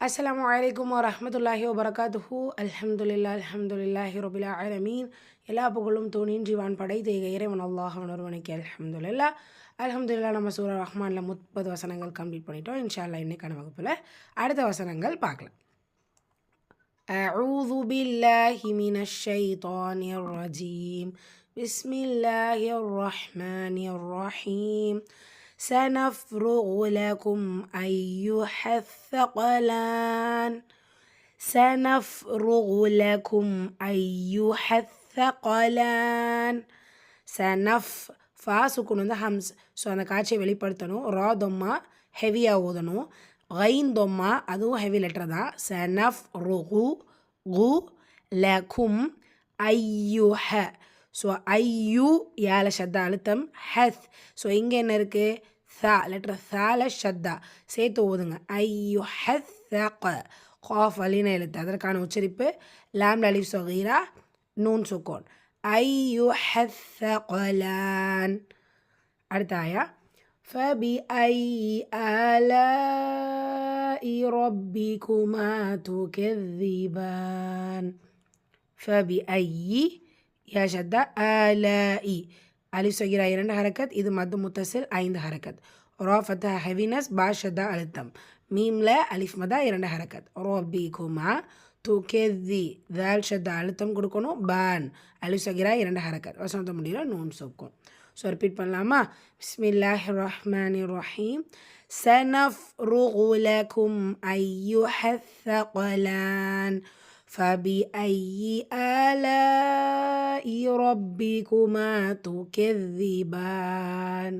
அஸ்ஸலாமு அலைக்கும் வரஹ்மத்துல்லாஹி வபரகாத்துஹு. அல்ஹம்துலில்லாஹி ரபில் ஆலமீன். எல்லா புகழும் தூணின் ஜீவான் படைத்த இறைவன் அல்லாஹ் ஒருவனுக்கு அல்ஹம்துலில்லாஹ். அல்ஹம்துலில்லாஹ். நம்ம சூரா ரஹ்மானில் 30 வசனங்கள் கம்ப்ளீட் பண்ணிட்டோம். இன்ஷா அல்லாஹ் இன்னைக்கான வகுப்பில் அடுத்த வசனங்கள் பார்க்கலாம். அஊது பில்லாஹி மினஷ் ஷைத்தானிர் ரஜீம். பிஸ்மில்லாஹிர் ரஹ்மானிர் ரஹீம். سنفرغ لكم أيها الثقلان. سنفرغ لكم أيها الثقلان. ஃபா சுக்குன் வந்து ஹம்ஸ். ஸோ அந்த காட்சியை வெளிப்படுத்தணும். ரா தொம்மா ஹெவியாக ஓதணும். கைன் தொம்மா அதுவும் ஹெவி லெட்டர் தான். சனஃப்ருகு கு லகும் ஐயுஹ. ஸோ ஐயு யால ஷத்தா அழுத்தம் ஹத். ஸோ இங்கே என்ன இருக்குது? தா லெட்டர் தால ஷத்தா சேர்த்து ஓதுங்க. ஐயு ஹத் தக காஃப் அலின எழுத்து. அதற்கான உச்சரிப்பு லாம் அலிஃப் ஸகீரா நூன் சுக்கூன். ஐயு ஹத் தகலான். அடுத்த ஆயா. فبأي آلاء ربكما تكذبان. فبأي யா ஷத்தா ஆலாஇ அலிஃப் ஸகீரா 2 ஹரக்கத். இது மத்து முத்தசில் 5 ஹரக்கத். ரா ஃபத்தா ஹெவினஸ் பா ஷத்தா அழுத்தம். மீமில் அலிஃப் மதா 2 ஹரக்கத். ரப்பிகுமா துகெதி தால் ஷத்தா அழுத்தம் கொடுக்கணும். பான் அலிஃப் ஸகீரா 2 ஹரக்கத். வசனத்தை முடியல நூன் சொக்கும். ஸோ ரிப்பீட் பண்ணலாமா? பிஸ்மில்லாஹிர் ரஹ்மானிர் ரஹீம். சனஃப்ருகு லகும் ஐயுஹத் ஸகலான். فبأي آلاء ربكما تكذبان.